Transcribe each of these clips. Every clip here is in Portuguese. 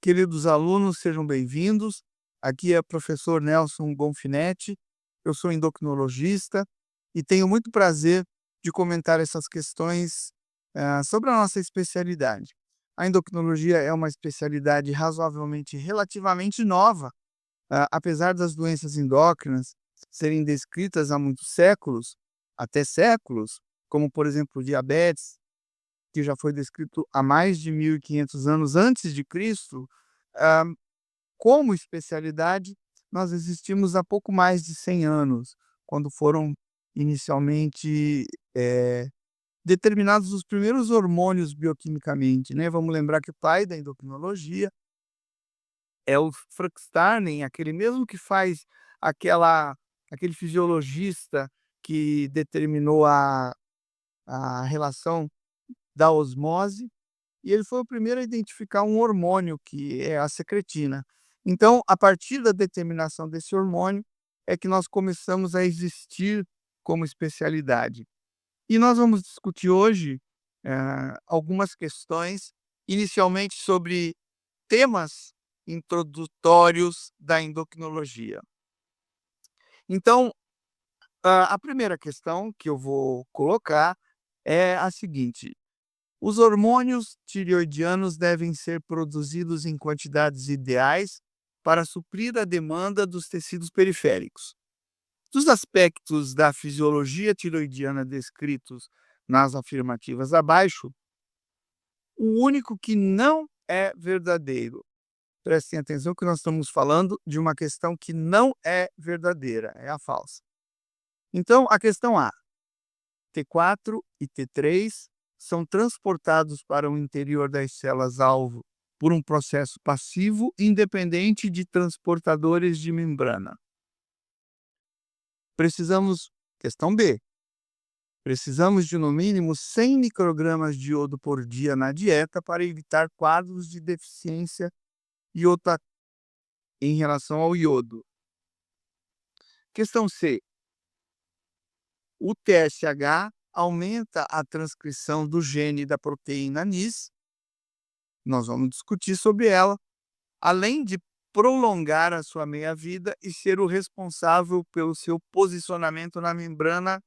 Queridos alunos, sejam bem-vindos. Aqui é o professor Nelson Gonfinetti. Eu sou endocrinologista e tenho muito prazer de comentar essas questões sobre a nossa especialidade. A endocrinologia é uma especialidade razoavelmente relativamente nova, apesar das doenças endócrinas serem descritas há muitos séculos, até séculos, como por exemplo o diabetes, que já foi descrito há mais de 1500 anos antes de Cristo. ah, Como especialidade, nós existimos há pouco mais de 100 anos, quando foram inicialmente determinados os primeiros hormônios bioquimicamente, né. Vamos lembrar que o pai da endocrinologia é o Frank Starling, aquele mesmo que faz aquela aquele fisiologista que determinou a relação da osmose. E ele foi o primeiro a identificar um hormônio, que é a secretina. Então, a partir da determinação desse hormônio, é que nós começamos a existir como especialidade. E nós vamos discutir hoje algumas questões, inicialmente sobre temas introdutórios da endocrinologia. Então, a primeira questão que eu vou colocar é a seguinte: os hormônios tireoidianos devem ser produzidos em quantidades ideais para suprir a demanda dos tecidos periféricos. Dos aspectos da fisiologia tireoidiana descritos nas afirmativas abaixo, o único que não é verdadeiro. Prestem atenção que nós estamos falando de uma questão que não é verdadeira, é a falsa. Então, a questão A: T4 e T3 são transportados para o interior das células-alvo por um processo passivo independente de transportadores de membrana. Precisamos, questão B, precisamos de no mínimo 100 microgramas de iodo por dia na dieta para evitar quadros de deficiência iota em relação ao iodo. Questão C, o TSH aumenta a transcrição do gene da proteína NIS. Nós vamos discutir sobre ela, além de prolongar a sua meia-vida e ser o responsável pelo seu posicionamento na membrana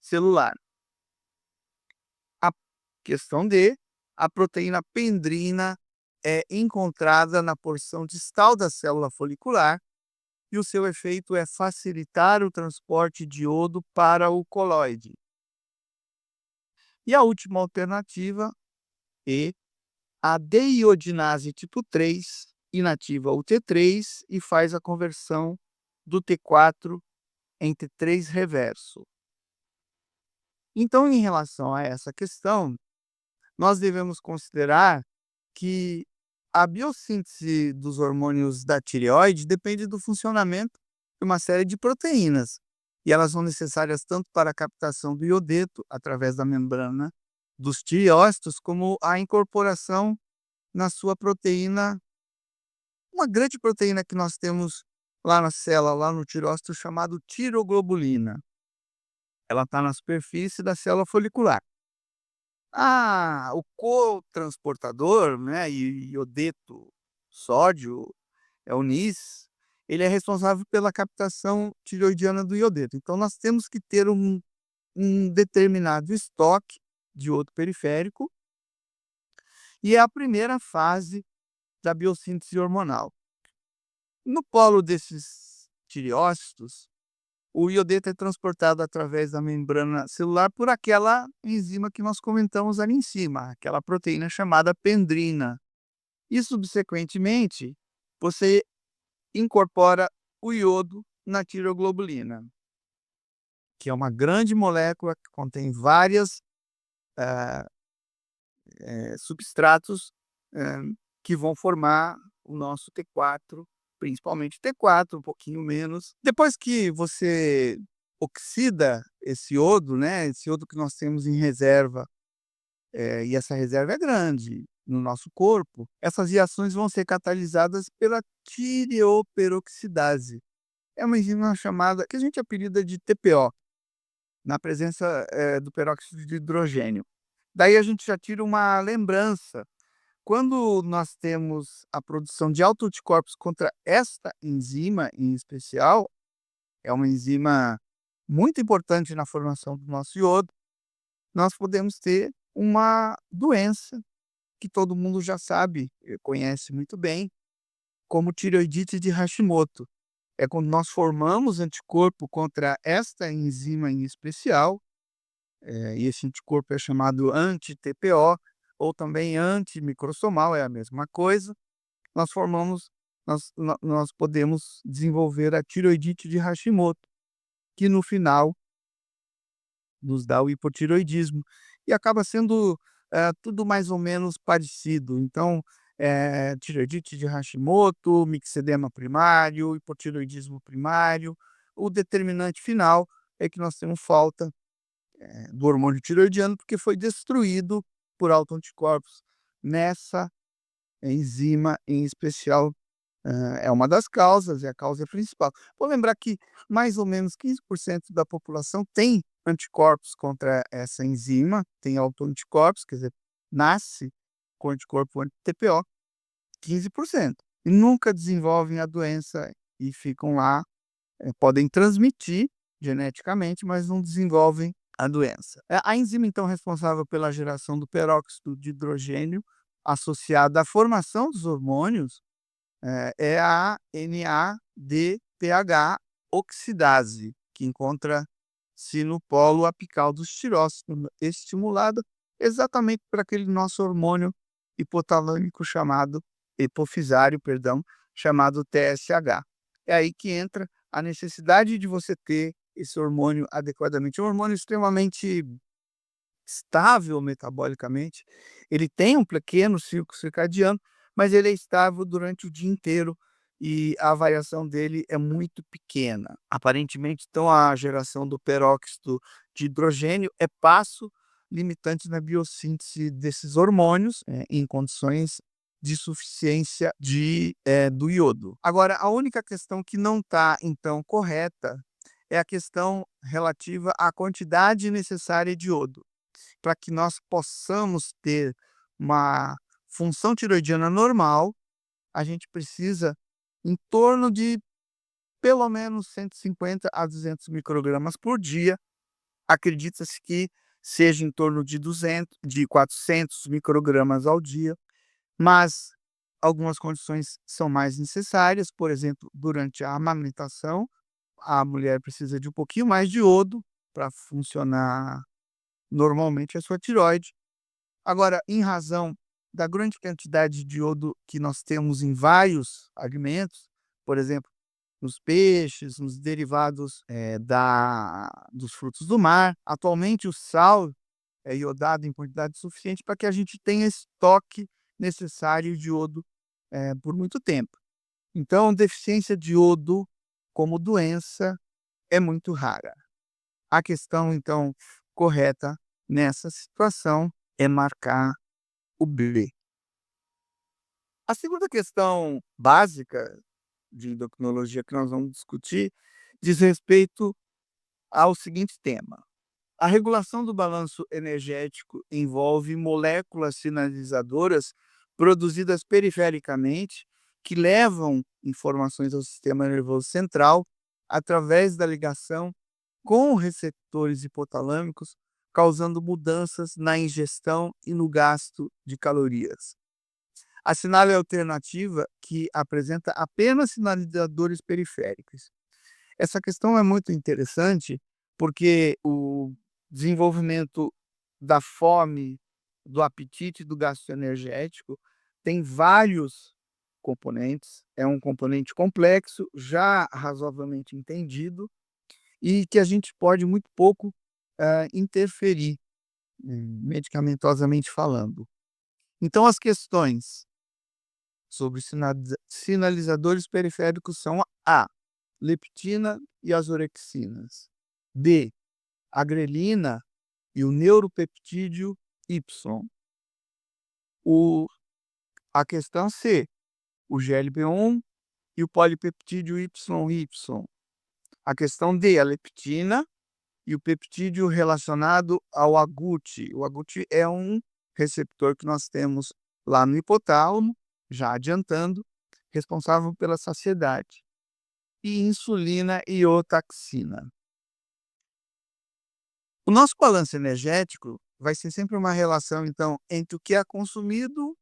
celular. A questão D, a proteína pendrina é encontrada na porção distal da célula folicular e o seu efeito é facilitar o transporte de iodo para o coloide. E a última alternativa, E, a deiodinase tipo 3 inativa o T3 e faz a conversão do T4 em T3 reverso. Então, em relação a essa questão, nós devemos considerar que a biossíntese dos hormônios da tireoide depende do funcionamento de uma série de proteínas, e elas são necessárias tanto para a captação do iodeto através da membrana dos tireócitos, como a incorporação na sua proteína, uma grande proteína que nós temos lá na célula, lá no tireócito, chamado tiroglobulina. Ela está na superfície da célula folicular. O cotransportador, né, iodeto sódio, é o NIS, ele é responsável pela captação tireoidiana do iodeto. Então nós temos que ter um determinado estoque de iodo periférico, e é a primeira fase da biossíntese hormonal. No polo desses tireócitos, o iodeto é transportado através da membrana celular por aquela enzima que nós comentamos ali em cima, aquela proteína chamada pendrina. E, subsequentemente, você incorpora o iodo na tireoglobulina, que é uma grande molécula que contém várias substratos eh, que vão formar o nosso T4, principalmente o T4, um pouquinho menos. Depois que você oxida esse iodo, né, esse iodo que nós temos em reserva, e essa reserva é grande no nosso corpo, essas reações vão ser catalisadas pela tireoperoxidase. É uma enzima chamada, que a gente apelida de TPO, na presença do peróxido de hidrogênio. Daí a gente já tira uma lembrança. quando nós temos a produção de autoanticorpos contra esta enzima em especial, é uma enzima muito importante na formação do nosso iodo, nós podemos ter uma doença que todo mundo já sabe, conhece muito bem, como tireoidite de Hashimoto. É quando nós formamos anticorpo contra esta enzima em especial, e esse anticorpo é chamado anti-TPO, ou também antimicrosomal, é a mesma coisa. Nós formamos, nós podemos desenvolver a tireoidite de Hashimoto, que no final nos dá o hipotireoidismo, e acaba sendo, tudo mais ou menos parecido. Então, tireoidite de Hashimoto, mixedema primário, hipotireoidismo primário. O determinante final é que nós temos falta, do hormônio tireoidiano, porque foi destruído por autoanticorpos nessa enzima em especial. É uma das causas, é a causa principal. Vou lembrar que mais ou menos 15% da população tem anticorpos contra essa enzima, tem autoanticorpos, quer dizer, nasce com anticorpo anti-TPO, 15%. E nunca desenvolvem a doença e ficam lá, podem transmitir geneticamente, mas não desenvolvem a doença. A enzima, então, responsável pela geração do peróxido de hidrogênio associada à formação dos hormônios, é a NADPH oxidase, que encontra-se no polo apical do estirócito, estimulada exatamente por aquele nosso hormônio hipotalâmico hipofisário, perdão, chamado TSH. É aí que entra a necessidade de você ter esse hormônio adequadamente. É um hormônio extremamente estável metabolicamente, ele tem um pequeno ciclo circadiano, mas ele é estável durante o dia inteiro e a variação dele é muito pequena. Aparentemente, então, a geração do peróxido de hidrogênio é passo limitante na biossíntese desses hormônios, em condições de suficiência do iodo. Agora, a única questão que não está, então, correta é a questão relativa à quantidade necessária de iodo para que nós possamos ter uma função tiroidiana normal. A gente precisa em torno de pelo menos 150 a 200 microgramas por dia. Acredita-se que seja em torno de 400 microgramas ao dia, mas algumas condições são mais necessárias. Por exemplo, durante a amamentação, a mulher precisa de um pouquinho mais de iodo para funcionar normalmente a sua tireoide. Agora, em razão da grande quantidade de iodo que nós temos em vários alimentos, por exemplo, nos peixes, nos derivados, dos frutos do mar, atualmente o sal é iodado em quantidade suficiente para que a gente tenha estoque necessário de iodo, por muito tempo. Então, deficiência de iodo como doença é muito rara. A questão, então, correta nessa situação é marcar o B. A segunda questão básica de endocrinologia que nós vamos discutir diz respeito ao seguinte tema: a regulação do balanço energético envolve moléculas sinalizadoras produzidas perifericamente que levam informações ao sistema nervoso central através da ligação com receptores hipotalâmicos, causando mudanças na ingestão e no gasto de calorias. A sinal alternativa, que apresenta apenas sinalizadores periféricos. Essa questão é muito interessante porque o desenvolvimento da fome, do apetite e do gasto energético tem vários componentes. É um componente complexo, já razoavelmente entendido, e que a gente pode muito pouco interferir, medicamentosamente falando. Então, as questões sobre sinalizadores periféricos são: A, leptina e as orexinas; B, a grelina e o neuropeptídeo Y; a questão C, o GLP-1 e o polipeptídeo YY; a questão D, a leptina e o peptídeo relacionado ao agouti. O agouti é um receptor que nós temos lá no hipotálamo, já adiantando, responsável pela saciedade, e insulina e iotaxina. O nosso balanço energético vai ser sempre uma relação, então, entre o que é consumido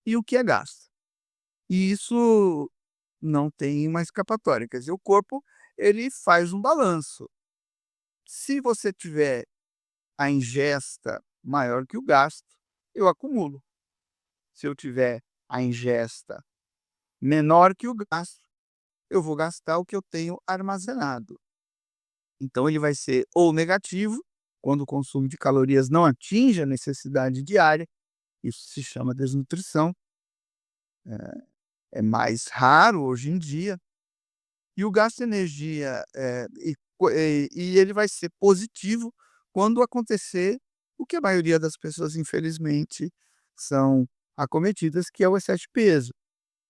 e o que é gasto. E isso não tem uma escapatória, quer dizer, o corpo ele faz um balanço. Se você tiver a ingesta maior que o gasto, eu acumulo. Se eu tiver a ingesta menor que o gasto, eu vou gastar o que eu tenho armazenado. Então ele vai ser ou negativo, quando o consumo de calorias não atinge a necessidade diária, isso se chama desnutrição, é mais raro hoje em dia, e o gasto de energia, e ele vai ser positivo quando acontecer o que a maioria das pessoas infelizmente são acometidas, que é o excesso de peso,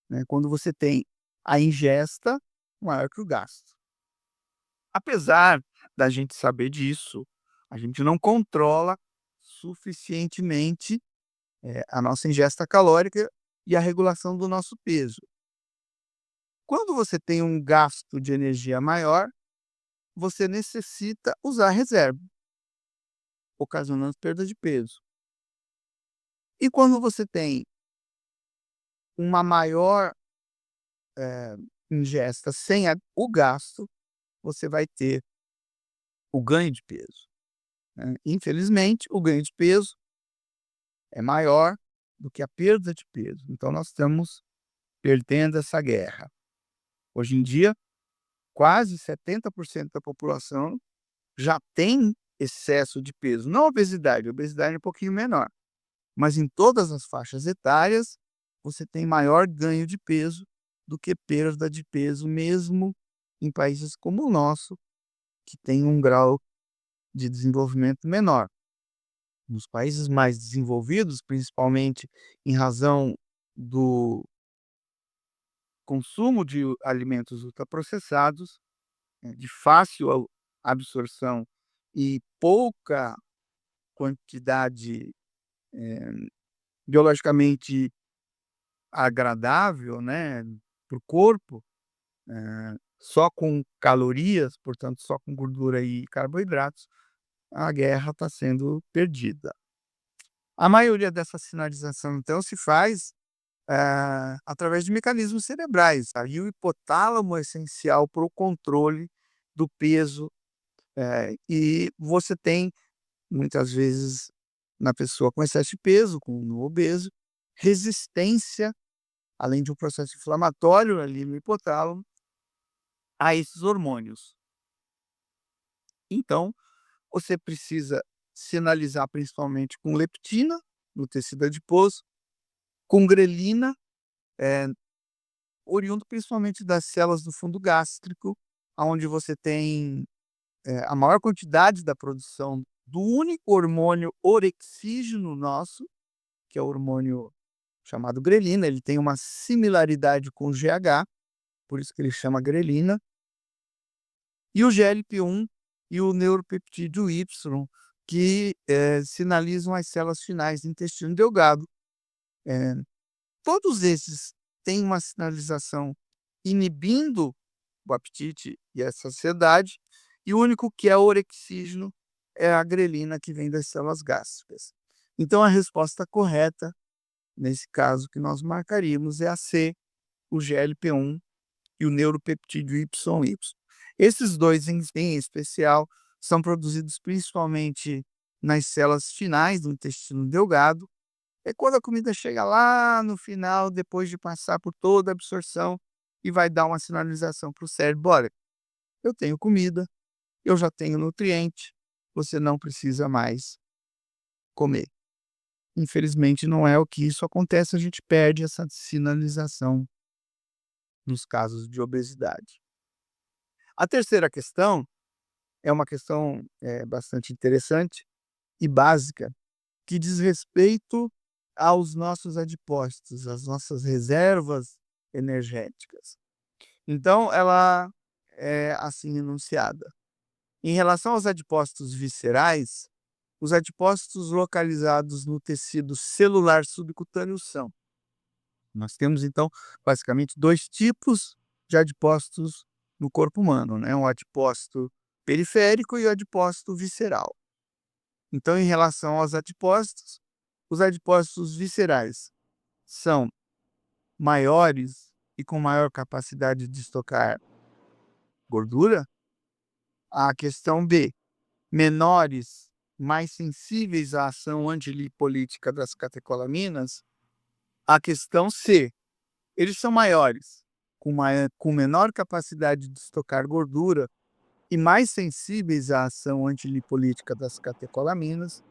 né, quando você tem a ingesta maior que o gasto. Apesar da gente saber disso, a gente não controla suficientemente, a nossa ingesta calórica e a regulação do nosso peso. Quando você tem um gasto de energia maior, você necessita usar reserva, ocasionando perda de peso. E quando você tem uma maior, ingesta sem o gasto, você vai ter o ganho de peso, né. Infelizmente, o ganho de peso é maior do que a perda de peso, então nós estamos perdendo essa guerra. Hoje em dia, quase 70% da população já tem excesso de peso, não obesidade, a obesidade é um pouquinho menor, mas em todas as faixas etárias, você tem maior ganho de peso do que perda de peso, mesmo em países como o nosso, que tem um grau de desenvolvimento menor. Nos países mais desenvolvidos, principalmente em razão do consumo de alimentos ultraprocessados, de fácil absorção e pouca quantidade, biologicamente agradável, né, para o corpo, só com calorias, portanto, só com gordura e carboidratos, a guerra está sendo perdida. A maioria dessa sinalização, então, se faz, através de mecanismos cerebrais, tá? E o hipotálamo é essencial para o controle do peso, e você tem, muitas vezes, na pessoa com excesso de peso, com no obeso, resistência, além de um processo inflamatório ali no hipotálamo, a esses hormônios. Então, você precisa sinalizar principalmente com leptina, no tecido adiposo, com grelina, eh, oriundo principalmente das células do fundo gástrico, aonde você tem, a maior quantidade da produção do único hormônio orexígeno nosso, que é o hormônio chamado grelina, ele tem uma similaridade com o GH, por isso que ele chama grelina, e o GLP-1 e o neuropeptídeo Y, que, sinalizam as células finais do intestino delgado. Eh, Todos esses têm uma sinalização inibindo o apetite e a saciedade, e o único que é orexígeno é a grelina que vem das células gástricas. Então a resposta correta, nesse caso que nós marcaríamos, é a C, o GLP-1 e o neuropeptídeo YY. Esses 2 em especial são produzidos principalmente nas células finais do intestino delgado. É quando a comida chega lá no final, depois de passar por toda a absorção, e vai dar uma sinalização para o cérebro: "Olha, eu tenho comida, eu já tenho nutriente, você não precisa mais comer". Infelizmente não é o que isso acontece, a gente perde essa sinalização nos casos de obesidade. A terceira questão é uma questão, bastante interessante e básica, que diz respeito aos nossos adipócitos, às nossas reservas energéticas. Então ela é assim enunciada: em relação aos adipócitos viscerais, os adipócitos localizados no tecido celular subcutâneo são. Nós temos, então, basicamente 2 tipos de adipócitos no corpo humano, né, o adipócito periférico e o adipócito visceral. Então, em relação aos adipócitos, os adipócitos viscerais são maiores e com maior capacidade de estocar gordura. A questão B, menores, mais sensíveis à ação antilipolítica das catecolaminas. A questão C, eles são maiores, com menor capacidade de estocar gordura e mais sensíveis à ação antilipolítica das catecolaminas.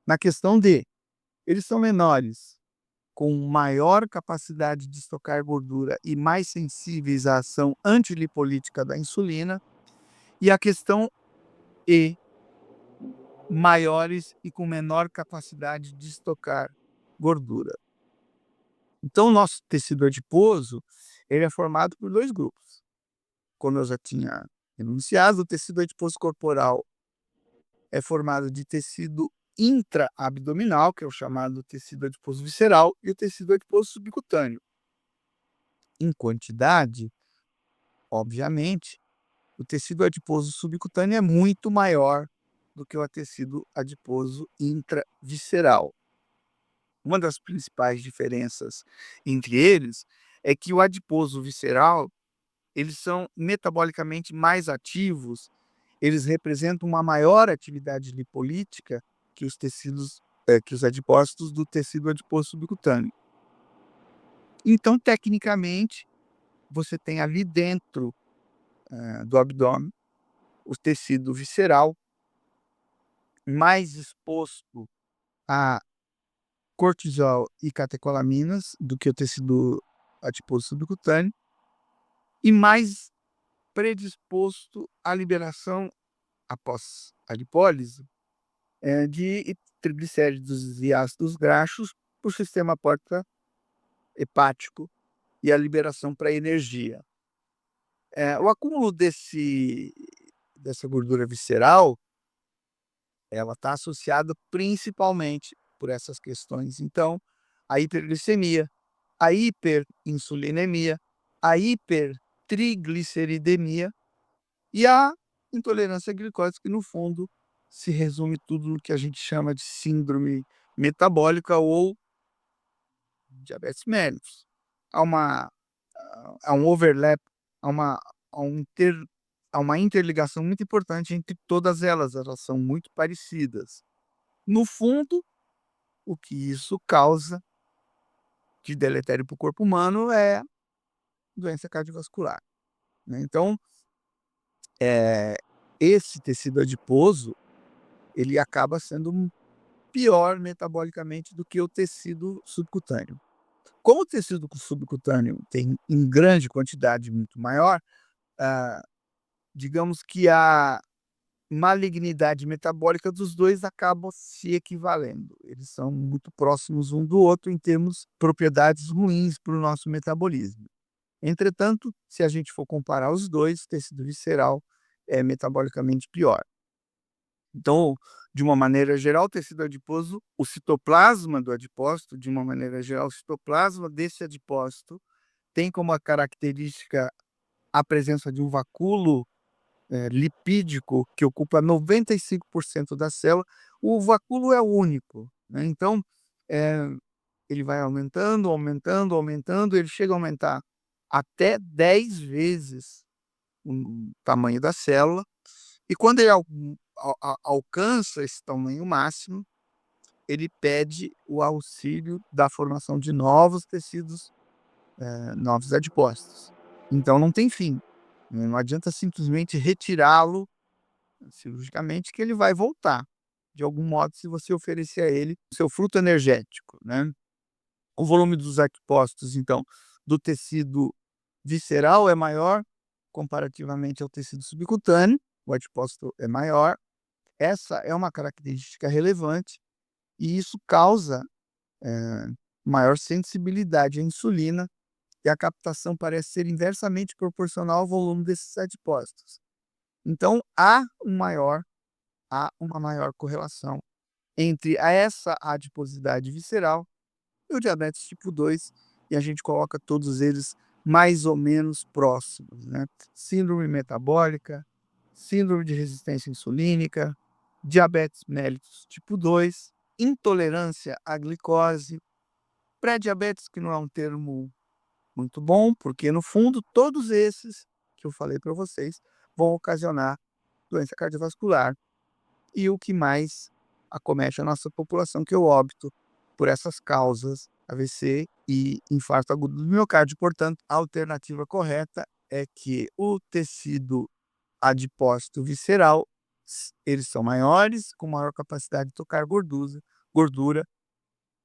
Na questão D, eles são menores, com maior capacidade de estocar gordura e mais sensíveis à ação antilipolítica da insulina. E a questão E, maiores e com menor capacidade de estocar gordura. Então, o nosso tecido adiposo, ele é formado por 2 grupos. Como eu já tinha enunciado, o tecido adiposo corporal é formado de tecido intraabdominal, que é o chamado tecido adiposo visceral, e o tecido adiposo subcutâneo. Em quantidade, obviamente, o tecido adiposo subcutâneo é muito maior do que o tecido adiposo intravisceral. Uma das principais diferenças entre eles é que o adiposo visceral, eles são metabolicamente mais ativos, eles representam uma maior atividade lipolítica que os tecidos, que os adipócitos do tecido adiposo subcutâneo. Então, tecnicamente, você tem ali dentro, do abdômen, o tecido visceral mais exposto a cortisol e catecolaminas do que o tecido adiposo subcutâneo e mais predisposto à liberação, após a lipólise, de triglicéridos e ácidos graxos para o sistema porta-hepático e a liberação para energia. O acúmulo dessa gordura visceral, ela está associada principalmente por essas questões, então, a hiperglicemia, a hiperinsulinemia, a hipertrigliceridemia e a intolerância à glicose, que no fundo se resume tudo no que a gente chama de síndrome metabólica ou diabetes mellitus. Há uma há um overlap, há uma há um inter há uma interligação muito importante entre todas elas são muito parecidas. No fundo, o que isso causa de deletério para o corpo humano é doença cardiovascular, né. Então, eh, esse tecido adiposo, ele acaba sendo pior metabolicamente do que o tecido subcutâneo. Como o tecido subcutâneo tem em grande quantidade muito maior, ah, digamos que a malignidade metabólica dos 2 acabam se equivalendo. Eles são muito próximos um do outro em termos propriedades ruins para o nosso metabolismo. Entretanto, se a gente for comparar os 2, o tecido visceral é metabolicamente pior. Então, de uma maneira geral, o tecido adiposo, o citoplasma do adipócito, de uma maneira geral, o citoplasma desse adipócito tem como a característica a presença de um vacúolo, lipídico que ocupa 95% da célula. O vacúolo é único, né, então, eh, ele vai aumentando, aumentando, aumentando, ele chega a aumentar até 10 vezes o tamanho da célula, e quando ele alcança esse tamanho máximo, ele pede o auxílio da formação de novos tecidos, novos adipócitos. Então não tem fim, né, não adianta simplesmente retirá-lo cirurgicamente que ele vai voltar, de algum modo, se você oferecer a ele o seu fruto energético, né. O volume dos adipócitos, então, do tecido visceral é maior comparativamente ao tecido subcutâneo, o adipócito é maior. Essa é uma característica relevante e isso causa, maior sensibilidade à insulina, e a captação parece ser inversamente proporcional ao volume desses adipócitos. Então há um maior há uma maior correlação entre essa adiposidade visceral e o diabetes tipo 2, e a gente coloca todos eles mais ou menos próximos, né? Síndrome metabólica, síndrome de resistência insulínica, diabetes mellitus tipo 2, intolerância à glicose, pré-diabetes, que não é um termo muito bom, porque no fundo todos esses que eu falei para vocês vão ocasionar doença cardiovascular e o que mais acomete a nossa população, que é o óbito por essas causas, AVC e infarto agudo do miocárdio. Portanto, a alternativa correta é que o tecido adipócito visceral, eles são maiores, com maior capacidade de tocar gordura,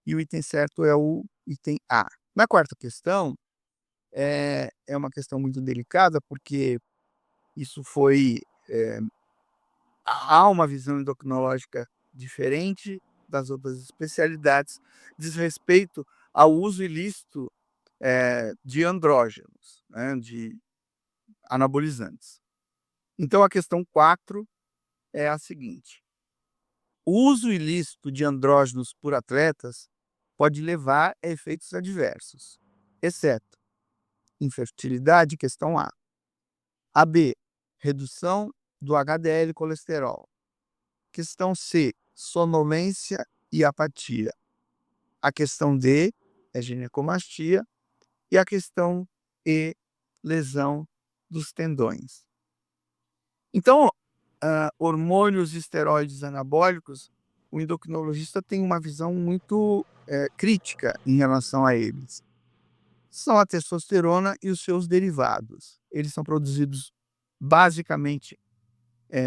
e o item certo é o item A. Na quarta questão, é uma questão muito delicada, porque isso foi, há uma visão endocrinológica diferente das outras especialidades, diz respeito ao uso ilícito, de andrógenos, né, de anabolizantes. Então a questão 4 é a seguinte: o uso ilícito de andrógenos por atletas pode levar a efeitos adversos, exceto infertilidade, questão A. A B, redução do HDL colesterol. Questão C, sonolência e apatia. A questão D é ginecomastia e a questão E, lesão dos tendões. Então, hormônios e esteroides anabólicos, o endocrinologista tem uma visão muito crítica em relação a eles. São a testosterona e os seus derivados. Eles são produzidos basicamente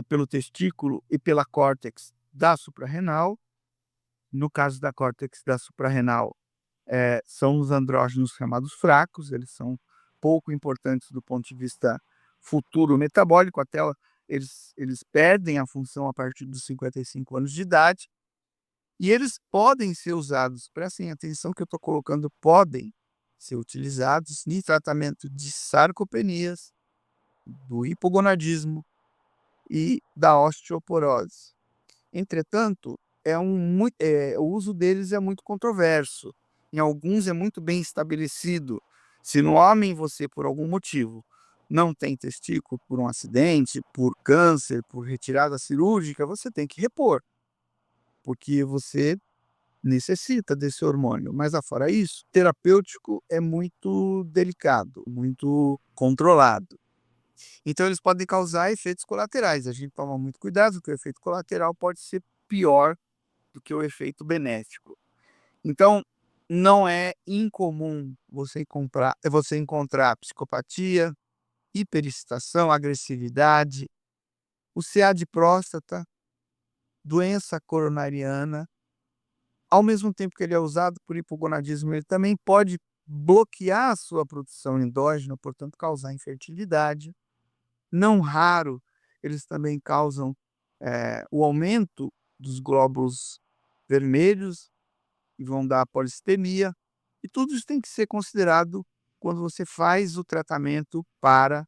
pelo testículo e pela córtex da suprarrenal. No caso da córtex da suprarrenal, são os andrógenos chamados fracos, eles são pouco importantes do ponto de vista futuro metabólico, até eles perdem a função a partir dos 55 anos de idade, e eles podem ser usados, prestem atenção que eu estou colocando, podem ser utilizados em tratamento de sarcopenias, do hipogonadismo e da osteoporose. Entretanto, o uso deles é muito controverso. Em alguns é muito bem estabelecido. Se no homem você, por algum motivo, não tem testículo por um acidente, por câncer, por retirada cirúrgica, você tem que repor, porque você necessita desse hormônio. Mas, afora isso, terapêutico é muito delicado, muito controlado. Então, eles podem causar efeitos colaterais. A gente toma muito cuidado, porque o efeito colateral pode ser pior do que o efeito benéfico. Então, não é incomum você encontrar psicopatia, hiperexcitação, agressividade, o CA de próstata, doença coronariana. Ao mesmo tempo que ele é usado por hipogonadismo, ele também pode bloquear a sua produção endógena, portanto causar infertilidade. Não raro, eles também causam o aumento dos glóbulos vermelhos e vão dar polissemia, e tudo isso tem que ser considerado quando você faz o tratamento para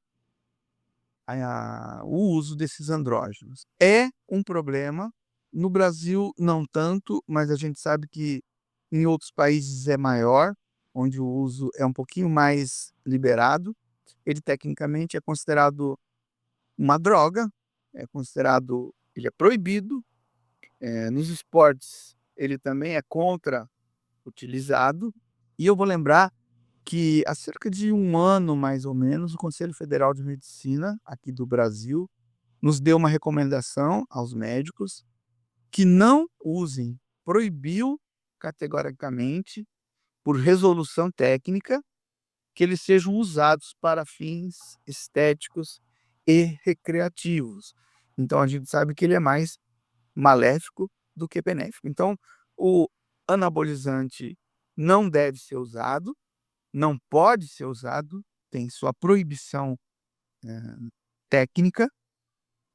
o uso desses andrógenos. É um problema, no Brasil não tanto, mas a gente sabe que em outros países é maior, onde o uso é um pouquinho mais liberado. Ele tecnicamente é considerado uma droga, ele é proibido, nos esportes ele também é contra-utilizado, e eu vou lembrar que há cerca de um ano, mais ou menos, o Conselho Federal de Medicina, aqui do Brasil, nos deu uma recomendação aos médicos que não usem, proibiu categoricamente, por resolução técnica, que eles sejam usados para fins estéticos e recreativos. Então a gente sabe que ele é mais maléfico do que benéfico. Então, o anabolizante não deve ser usado, não pode ser usado, tem sua proibição técnica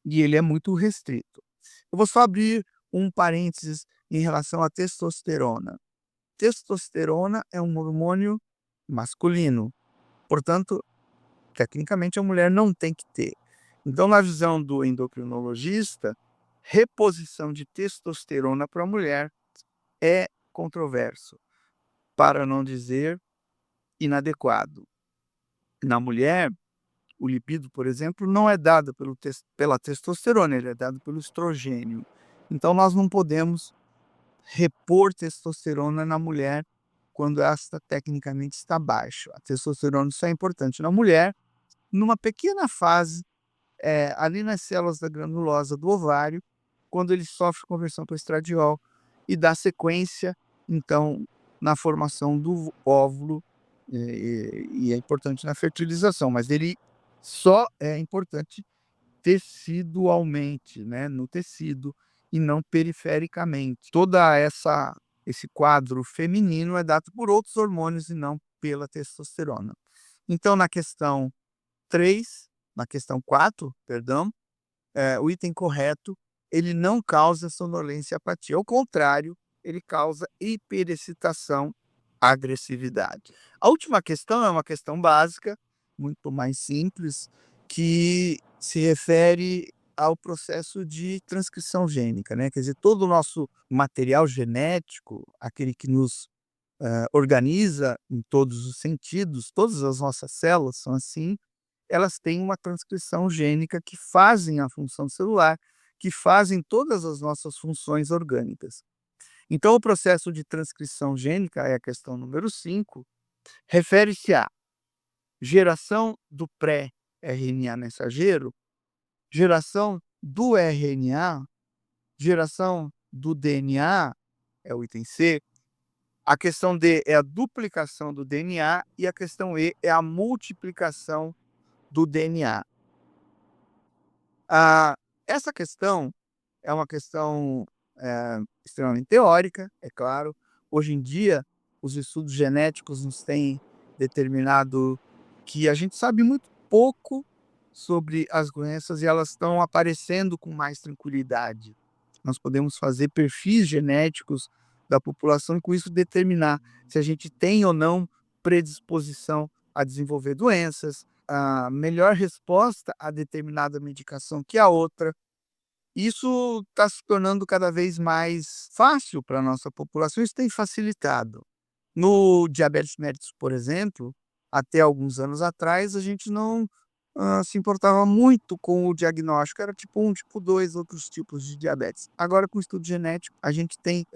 e ele é muito restrito. Eu vou só abrir um parênteses em relação à testosterona. Testosterona é um hormônio masculino, portanto, tecnicamente a mulher não tem que ter. Então, na visão do endocrinologista, reposição de testosterona para a mulher é controverso, para não dizer inadequado. Na mulher, o libido, por exemplo, não é dado pela testosterona, ele é dado pelo estrogênio. Então nós não podemos repor testosterona na mulher quando esta tecnicamente está baixa. A testosterona só é importante na mulher numa pequena fase, ali nas células da granulosa do ovário, quando ele sofre conversão para estradiol e dá sequência, então, na formação do óvulo, e é importante na fertilização, mas ele só é importante tecidualmente, né, no tecido e não perifericamente. Toda essa esse quadro feminino é dado por outros hormônios e não pela testosterona. Então na questão 3, na questão 4, perdão, o item correto, ele não causa sonolência e apatia, ao contrário, ele causa hiperexcitação, agressividade. A última questão é uma questão básica, muito mais simples, que se refere ao processo de transcrição gênica, né, quer dizer, todo o nosso material genético, aquele que nos, organiza em todos os sentidos, todas as nossas células são assim, elas têm uma transcrição gênica que fazem a função celular, que fazem todas as nossas funções orgânicas. Então, o processo de transcrição gênica, é a questão número 5, refere-se à geração do pré-RNA mensageiro, geração do RNA, geração do DNA, é o item C, a questão D é a duplicação do DNA e a questão E é a multiplicação do DNA. Ah, essa questão é uma questão, extremamente teórica, é claro. Hoje em dia, os estudos genéticos nos têm determinado que a gente sabe muito pouco sobre as doenças e elas estão aparecendo com mais tranquilidade. Nós podemos fazer perfis genéticos da população e com isso determinar se a gente tem ou não predisposição a desenvolver doenças, a melhor resposta a determinada medicação que a outra. Isso está se tornando cada vez mais fácil para a nossa população, isso tem facilitado. No diabetes mellitus, por exemplo, até alguns anos atrás, a gente não, se importava muito com o diagnóstico, era tipo 1, tipo 2, outros tipos de diabetes. Agora, com o estudo genético, a gente tem,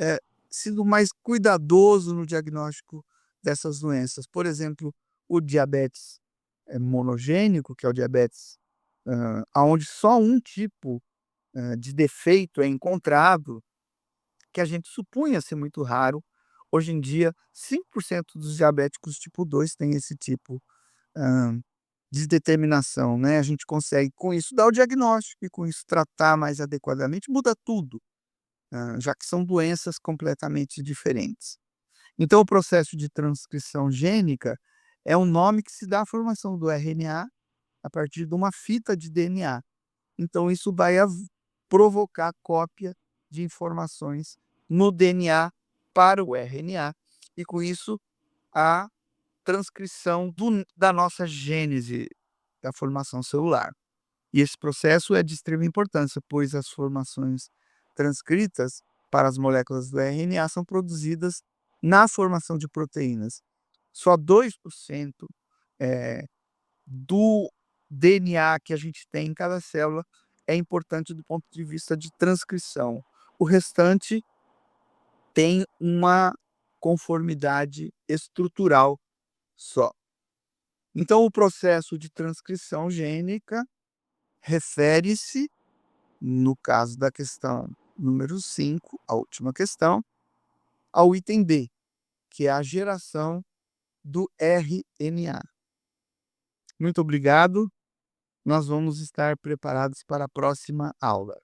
sido mais cuidadoso no diagnóstico dessas doenças. Por exemplo, o diabetes, monogênico, que é o diabetes, aonde só um tipo de defeito é encontrado, que a gente supunha ser muito raro, hoje em dia 5% dos diabéticos tipo 2 têm esse tipo, hã, de determinação, né, a gente consegue com isso dar o diagnóstico e com isso tratar mais adequadamente, muda tudo, já que são doenças completamente diferentes. Então o processo de transcrição gênica é um nome que se dá à formação do RNA a partir de uma fita de DNA. Então isso vai provocar cópia de informações no DNA para o RNA e com isso a transcrição da nossa gênese da formação celular. E esse processo é de extrema importância, pois as formações transcritas para as moléculas do RNA são produzidas na formação de proteínas. Só 2% do DNA que a gente tem em cada célula é importante do ponto de vista de transcrição. O restante tem uma conformidade estrutural só. Então, o processo de transcrição gênica refere-se, no caso da questão número 5, a última questão, ao item B, que é a geração do RNA. Muito obrigado. Nós vamos estar preparados para a próxima aula.